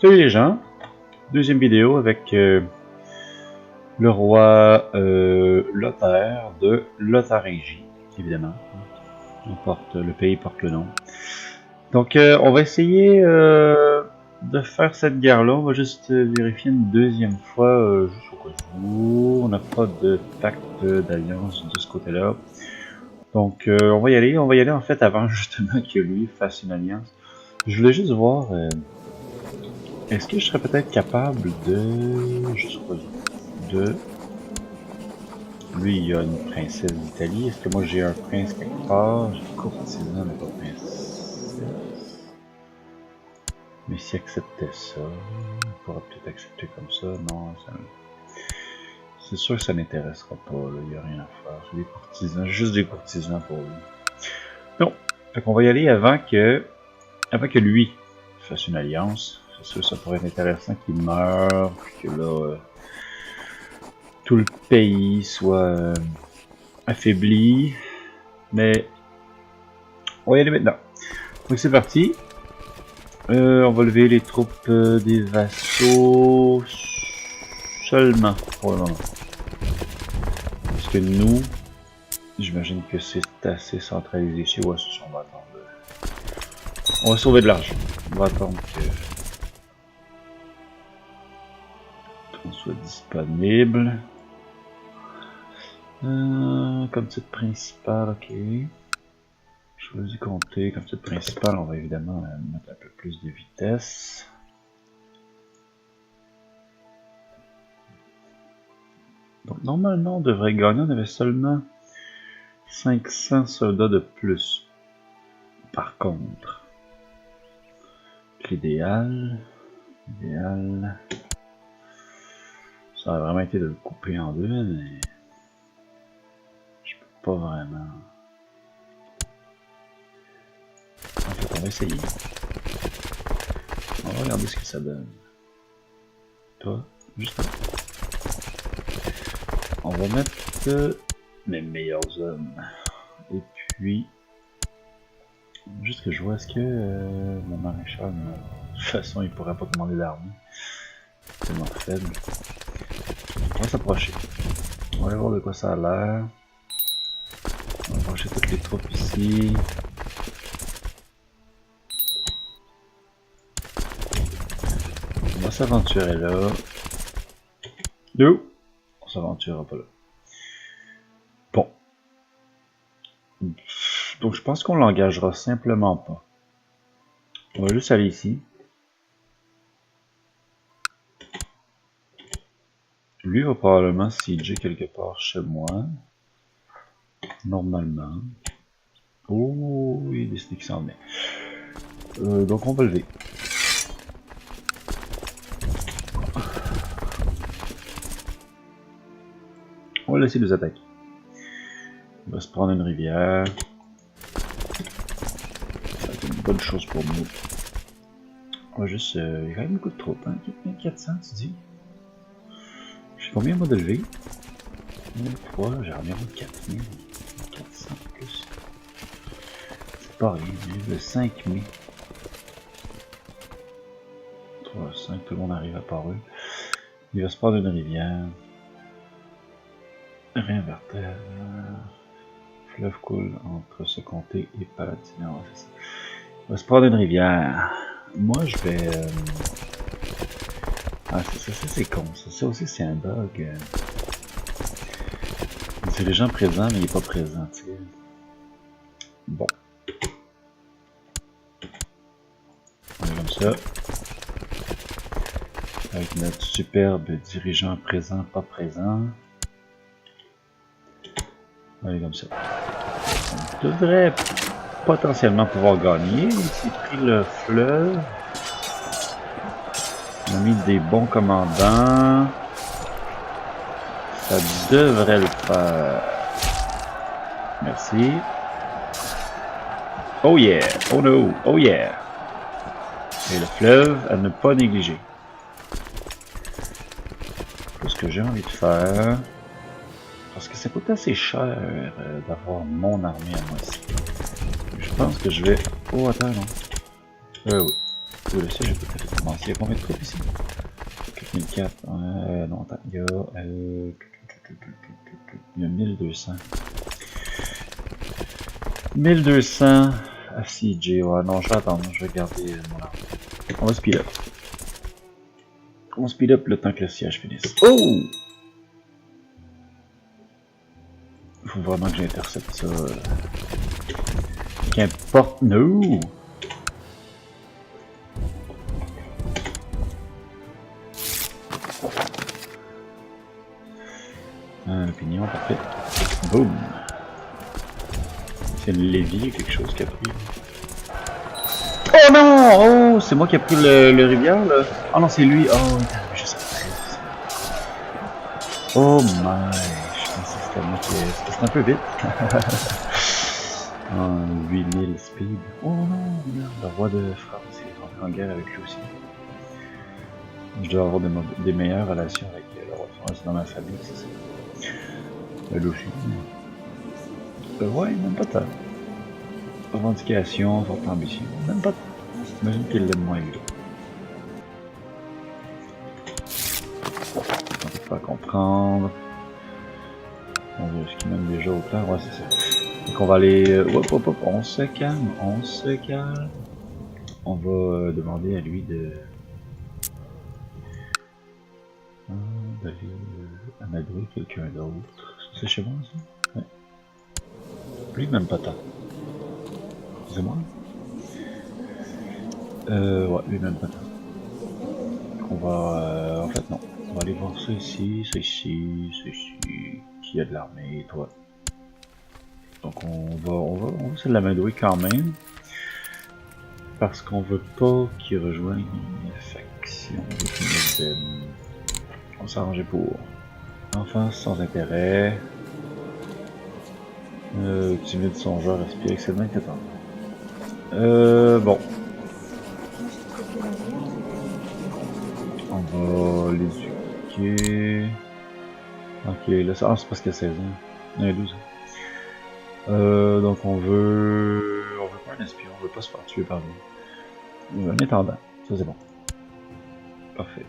Salut les gens, deuxième vidéo avec le roi Lothaire de Lotharingie, évidemment. Le pays porte le nom. Donc on va essayer de faire cette guerre-là. On va juste vérifier une deuxième fois, juste au cas où. On n'a pas de pacte d'alliance de ce côté-là. Donc on va y aller en fait avant justement que lui fasse une alliance. Je voulais juste voir... est-ce que je serais peut-être capable de... juste de... Lui, il y a une princesse d'Italie. Est-ce que moi j'ai un prince quelque part? J'ai courtisan, mais pas princesse. Mais s'il acceptait ça... il pourrait peut-être accepter comme ça. Non, ça... c'est sûr que ça n'intéressera pas, là. Il n'y a rien à faire. C'est des courtisans, juste des courtisans pour lui. Non. Fait qu'on va y aller avant que lui fasse une alliance. C'est sûr que ça pourrait être intéressant qu'il meure, puis que là... tout le pays soit affaibli, mais on va y aller maintenant. Donc c'est parti. On va lever les troupes des vassaux seulement pour le moment. Parce que nous, j'imagine que c'est assez centralisé ici. Ouais, c'est ça, on va attendre. On va sauver de l'argent. On va attendre qu'on soit disponible. Comme titre principal, ok. Choisis compter. Comme titre principal, on va évidemment mettre un peu plus de vitesse. Donc normalement on devrait gagner, on avait seulement 500 soldats de plus. Par contre, l'idéal, ça a vraiment été de le couper en deux, mais pas vraiment. En fait, on va essayer. On va regarder ce que ça donne. Toi, juste là. On va mettre mes meilleurs hommes. Et puis, juste que je vois, est-ce que mon maréchal, de toute façon, il pourrait pas commander d'armée. C'est tellement faible. On va s'approcher. On va aller voir de quoi ça a l'air. On va approcher toutes les troupes ici. On va s'aventurer là. Non, on s'aventurera pas là. Bon. Donc je pense qu'on l'engagera simplement pas. On va juste aller ici. Lui va probablement sieger quelque part chez moi. Normalement. Oh, il est décidé qu'il s'en met. Donc on va lever. On va laisser les attaquer. Il va se prendre une rivière. Ça va être une bonne chose pour nous. On va juste... il y a quand même beaucoup de troupes, hein. 4400, tu dis? Je sais combien moi de lever? 1003, j'ai environ 4000. 400 plus. C'est pas rien, j'ai le 5000. 3, 5, tout le monde arrive à part eux. Il va se prendre une rivière. Rien vers terre. Fleuve coule entre ce comté et Palatine. Il va se prendre une rivière. Moi je vais... ah c'est ça, c'est con. Ça aussi c'est un bug. C'est les gens présents mais il n'est pas présent. T'sais. Bon. On est comme ça. Avec notre superbe dirigeant présent, pas présent. On est comme ça. On devrait potentiellement pouvoir gagner. Ici, pris le fleuve. On a mis des bons commandants. Ça devrait le faire. Merci. Oh yeah! Oh no! Oh yeah! Et le fleuve à ne pas négliger. Ce que j'ai envie de faire... parce que ça coûte assez cher d'avoir mon armée à moi ici. Je pense que je vais... oh attends non. Oui. Oh, le siège a peut-être commencé. Il y a combien de troupes ici? 4004. Non, attends. Il y a 1200. 1200 à CJ. Ouais, non, je vais attendre. Je vais garder mon arme. On va speed up. On speed up le temps que le siège finisse. Oh! Il faut vraiment que j'intercepte ça. Qu'importe. No! Un pignon, parfait. Boum! C'est une Lévi, quelque chose qui a pris. Oh non! Oh, c'est moi qui a pris le rivière, là. Oh non, c'est lui. Oh, il est arrivé juste après. Oh my! Je pensais que c'était moi qui... C'était un peu vite. Oh, 8000 speed. Oh non, merde. Le roi de France est rentré en guerre avec lui aussi. Je dois avoir des meilleures relations avec le roi de France dans ma famille, c'est ça. Elle aussi. Ouais, même pas tant. Revendication, forte ambition. Même pas tant. J'imagine qu'il l'aime moins lui. On peut pas comprendre. On veut ce qu'il m'aime déjà autant. Ouais, c'est ça. Donc on va aller. Hop, hop, hop. On se calme. On se calme. On va demander à lui de. D'aller amadouer quelqu'un d'autre. C'est chez moi ça? Ouais. Lui même pas tant. C'est moi? Ouais, lui même pas tant. On va. En fait non. On va aller voir ça ici, ça ici, ça ici. Qui a de l'armée, toi. Donc on va essayer de l'amadouer quand même. Parce qu'on veut pas qu'il rejoigne une faction. On s'est arrangé pour. Enfance sans intérêt. Timide songeur, respirer excellemment inquiétant. Bon. On va l'éduquer. Ok, là, c'est parce qu'il y a 16 ans. Non, il y a 12 ans. Donc on veut pas un espion, on veut pas se faire tuer par lui. Un intendant, ça c'est bon. Parfait.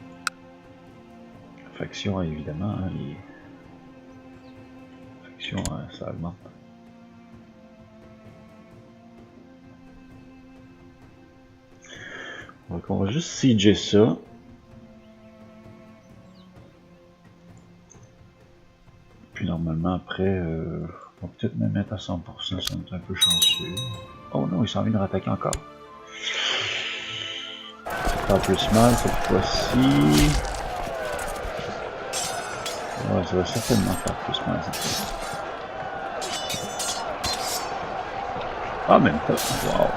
Faction, évidemment, hein, les factions, ça augmente. Donc on va juste sieger ça. Puis normalement après, on va peut-être me mettre à 100%, ça va être un peu chanceux. Oh non, il s'en vient de rattaquer encore. Ça fait plus mal cette fois-ci. Ouais, ça va certainement faire plus mal cette fois-ci. Ah, même pas. Wow.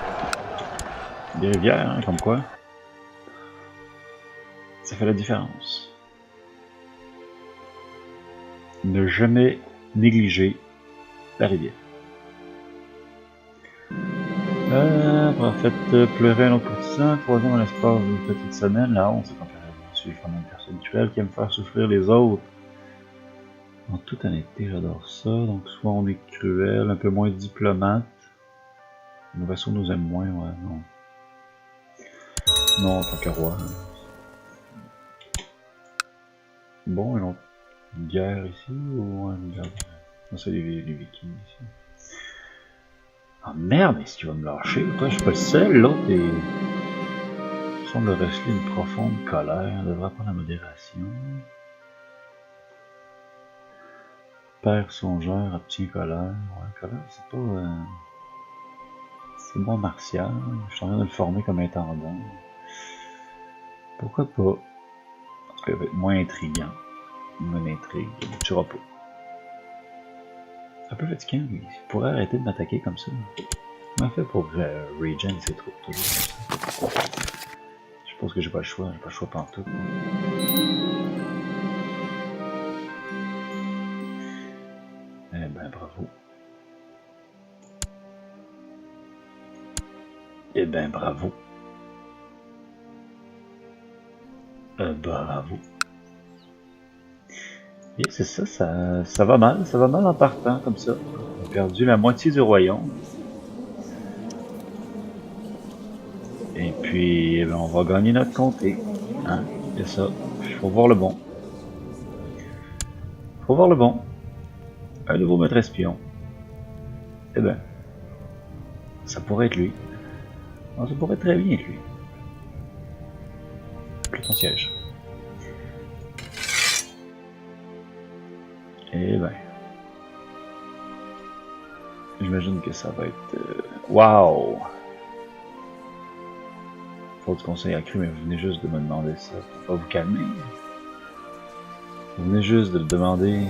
Des rivières, hein, comme quoi. Ça fait la différence. Ne jamais négliger la rivière. En fait, pleurer un autre courtisan, 3 ans dans l'espace d'une petite semaine, la honte, c'est comparativement suivre comme une personne naturelle qui aime faire souffrir les autres. En toute honnêteté, j'adore ça. Donc, soit on est cruel, un peu moins diplomate. Nos vassaux nous aiment moins, ouais, non. Non, en tant que roi. Bon, une autre guerre ici, ou une guerre? Non, c'est les Vikings ici. Ah merde, est-ce qu'il va me lâcher? Toi, je suis pas le seul, l'autre est... Il semble receler une profonde colère, on devrait prendre la modération. Père songeur, obtient colère. Ouais, colère, c'est pas... C'est bon martial, je suis en train de le former comme intendant. Pourquoi pas? Parce qu'il va être moins intriguant. Moins intrigue, il ne tuera pas. Un peu fatiguant, lui. Il pourrait arrêter de m'attaquer comme ça. Comment fait pour regen ses troupes toujours comme ça? Je pense que j'ai pas le choix pantoute. Eh ben bravo. Eh ben bravo. Bravo. Et c'est ça, ça va mal en partant comme ça. On a perdu la moitié du royaume. Et puis, ben on va gagner notre comté. Hein? C'est ça. Il faut voir le bon. Faut voir le bon. Un nouveau maître espion. Eh ben, ça pourrait être lui. Non, ça pourrait très bien être lui. Appelez ton siège. Eh ben. J'imagine que ça va être... Waouh! Faut du conseil accru, mais vous venez juste de me demander ça. Faut pas vous calmer. Vous venez juste de le demander.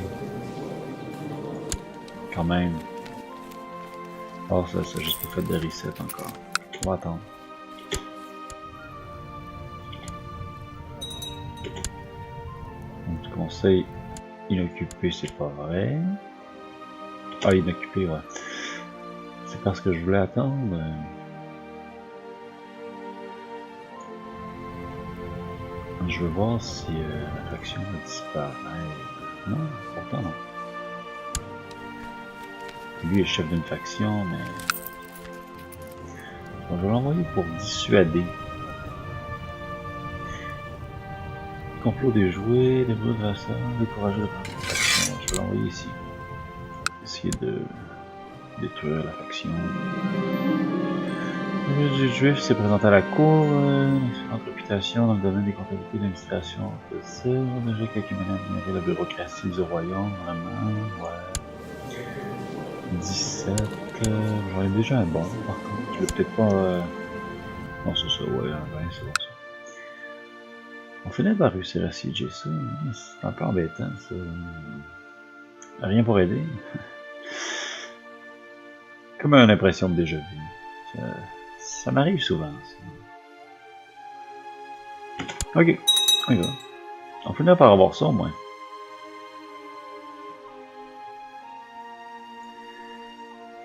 Quand même. Oh, ça, c'est juste le fait de reset encore. On va attendre. Donc, du conseil inoccupé, c'est pas vrai. Ah, inoccupé, ouais. C'est parce que je voulais attendre. Je veux voir si la faction va disparaître. Non, pourtant non. Lui est chef d'une faction, mais... Bon, je vais l'envoyer pour dissuader. Complot déjoué, déjoué de ça, décourager la faction. Je vais l'envoyer ici. Essayer de détruire la faction. Le juif s'est présenté à la cour, excellente réputation dans le domaine des comptabilités et de l'administration. C'est déjà quelques minutes de la bureaucratie du royaume, vraiment, ouais. 17, j'en ai déjà un bon, par contre, je l'ai peut-être pas... Non, c'est ça, ouais, ben, c'est bon ça. On finit par réussir à sieger ça, c'est un peu embêtant, ça. Rien pour aider. Comme une impression de déjà vu. Ça m'arrive souvent, ça. Ok, on y va. On finit par avoir ça au moins.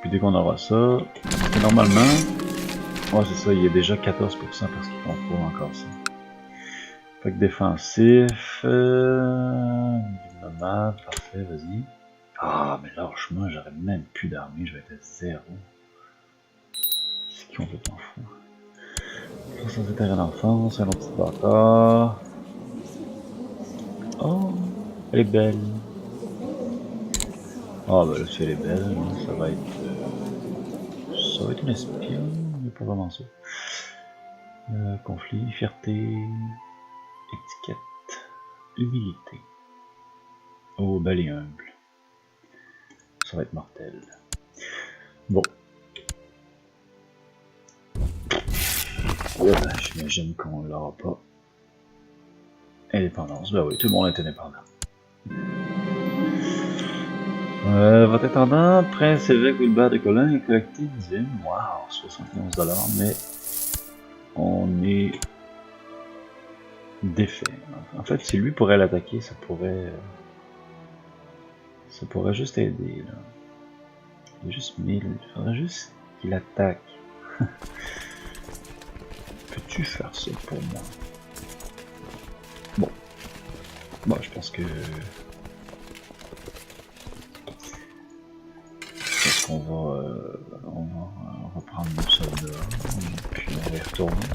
Puis dès qu'on aura ça, normalement, ouais c'est ça, il y a déjà 14% parce qu'il contrôle encore ça. Fait que défensif, nomade, parfait, vas-y. Ah, mais lâche-moi, j'aurais même plus d'armée, je vais être à 0. C'est complètement fou. Sans terrain d'enfance, un autre petit bâtard. Oh, elle est belle. Ah, bah là, si elle est belle, ça va être une espionne, mais pas vraiment ça. Conflit, fierté, étiquette, humilité. Oh, belle et humble. Ça va être mortel. Bon. J'imagine qu'on l'aura pas. Indépendance, bah oui, tout le monde est indépendant. Votre intendant, prince évêque Wilbert de Colin, est collecté 10 000. Wow, 71$, mais on est défait. En fait, si lui pourrait l'attaquer, ça pourrait juste aider, là. Il y a juste 1000, il faudrait juste qu'il attaque. Peux-tu faire ça pour moi? Bon. Bon, je pense qu'on va prendre nos soldats, puis on va y retourner.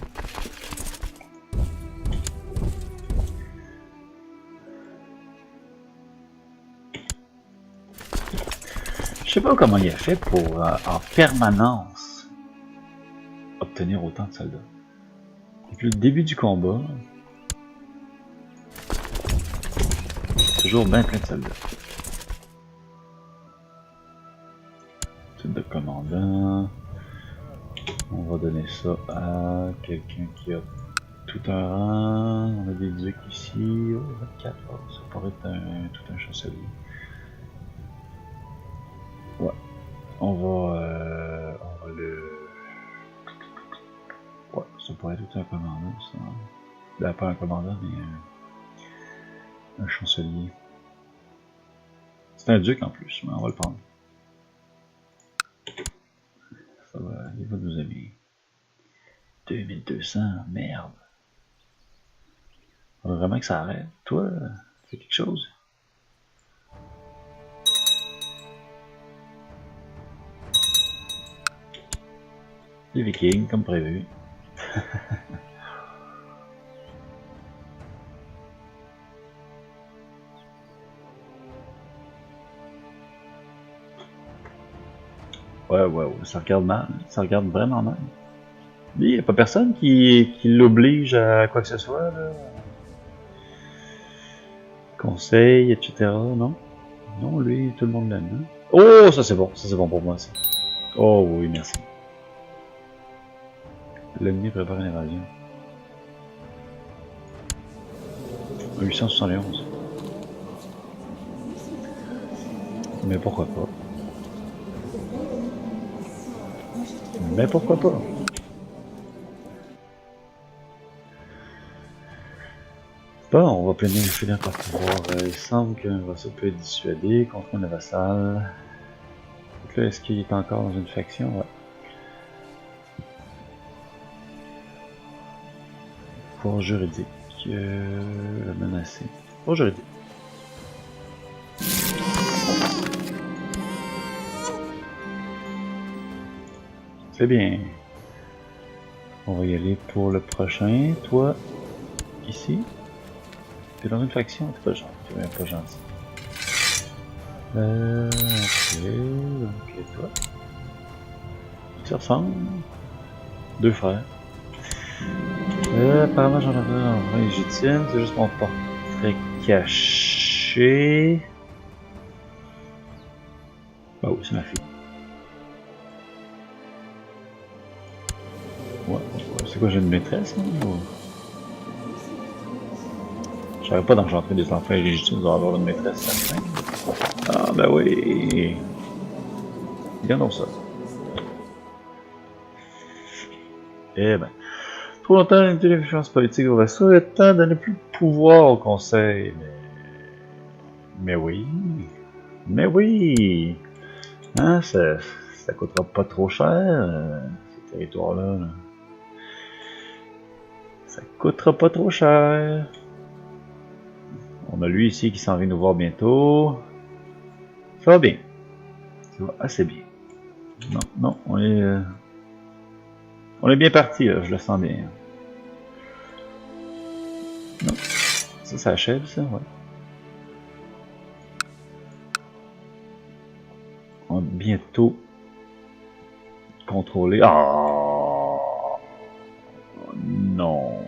Je sais pas comment il a fait pour en permanence obtenir autant de soldats. Depuis le début du combat, toujours bien plein de soldats. Type de commandant. On va donner ça à quelqu'un qui a tout un rang. On a des ducs ici. Oh, 24. Oh, ça pourrait être tout un chancelier. Ouais. On va le... Ouais, ça pourrait être tout un commandant, ça. Ben, pas un commandant, mais un chancelier. C'est un duc en plus, mais on va le prendre. Ça va, il va nous aimer. 2200, merde. On veut vraiment que ça arrête. Toi, fais quelque chose. Les Vikings, comme prévu. Ouais, ça regarde mal. Ça regarde vraiment mal. Lui, il n'y a pas personne qui l'oblige à quoi que ce soit, là. Conseil, etc. Non? Non, lui, tout le monde l'aime, hein? Oh, ça c'est bon. Ça c'est bon pour moi, ça. Oh oui, merci. L'ennemi prépare une évasion. 871. Mais pourquoi pas? Mais pourquoi pas? Bon, on va finir par pouvoir. Il semble qu'un vassal peut être dissuadé contre un vassal. Donc là, est-ce qu'il est encore dans une faction? Ouais. Pouvoir juridique. Menacé. Pouvoir juridique. C'est bien. On va y aller pour le prochain. Toi, ici. T'es dans une faction? T'es pas gentil. T'es même pas gentil. Ok, toi. Tu ressembles. Deux frères. Apparemment j'en ai un en légitime, c'est juste mon portrait caché. Ah oui, c'est ma fille. Ouais. C'est quoi, j'ai une maîtresse, hein, ou... J'arrête pas d'engendrer des enfants illégitimes, doit avoir une maîtresse certain. Ah ben oui. Regardons ça. Eh ben. Trop longtemps, l'influence politique au vassal, le temps de donner plus de pouvoir au conseil. Mais oui. Mais oui. Hein, ça coûtera pas trop cher, ces territoires-là. Là. Ça coûtera pas trop cher. On a lui ici qui s'en vient nous voir bientôt. Ça va bien. Ça va assez bien. Non, on est bien parti, là, je le sens bien. Non. Ça achève, ça, ouais. On va bientôt contrôler. Ah non.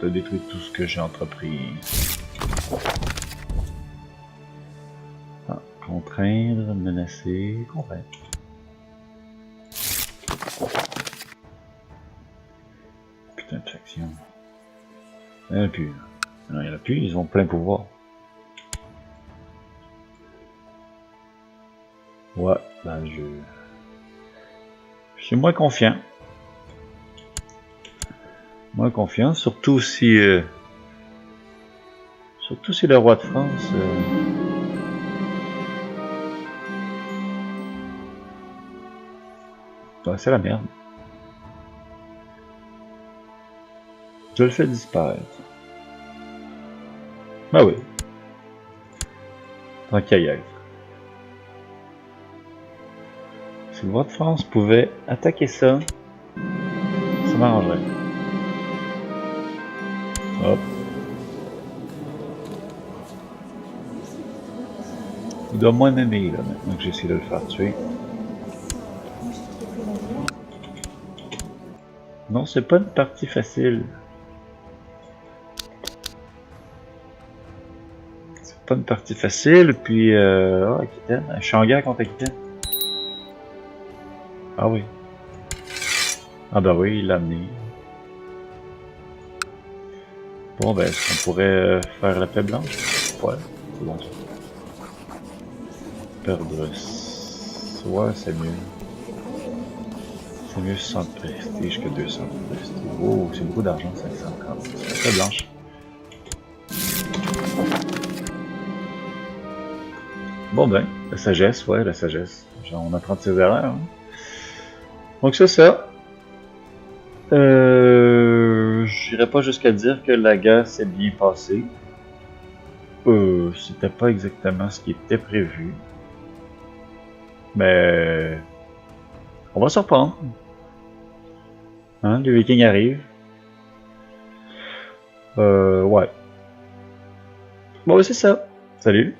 T'as détruit tout ce que j'ai entrepris. Ah, contraindre, menacer, contraindre. Putain de faction. Il n'y en a plus. Non, il n'y en a plus, ils ont plein pouvoir. Ouais, ben je suis moins confiant. Moins confiant, surtout si le roi de France ben, c'est la merde. Je le fais disparaître. Ben oui. Tant qu'à y être. Si le roi de France pouvait attaquer ça, ça m'arrangerait. Hop. Il doit moins m'aimer là maintenant que j'essaie de le faire tuer. Non, c'est pas une partie facile. C'est pas une partie facile, puis oh, Aquitaine. Je suis en guerre contre Aquitaine. Ah oui. Ah ben oui, il l'a amené. Bon ben, est-ce qu'on pourrait faire la paix blanche? Ouais, c'est bon ça. Perdre... Ouais, c'est mieux. C'est mieux 100 de prestige que 200 de prestige. Oh, c'est beaucoup d'argent, 540. C'est la paix blanche. Bon ben, la sagesse, ouais, la sagesse. Genre, on apprend de ses erreurs. Hein. Donc c'est ça. J'irai pas jusqu'à dire que la guerre s'est bien passée. C'était pas exactement ce qui était prévu. Mais on va se reprendre. Hein, les Vikings arrivent. Ouais. Bon, c'est ça. Salut.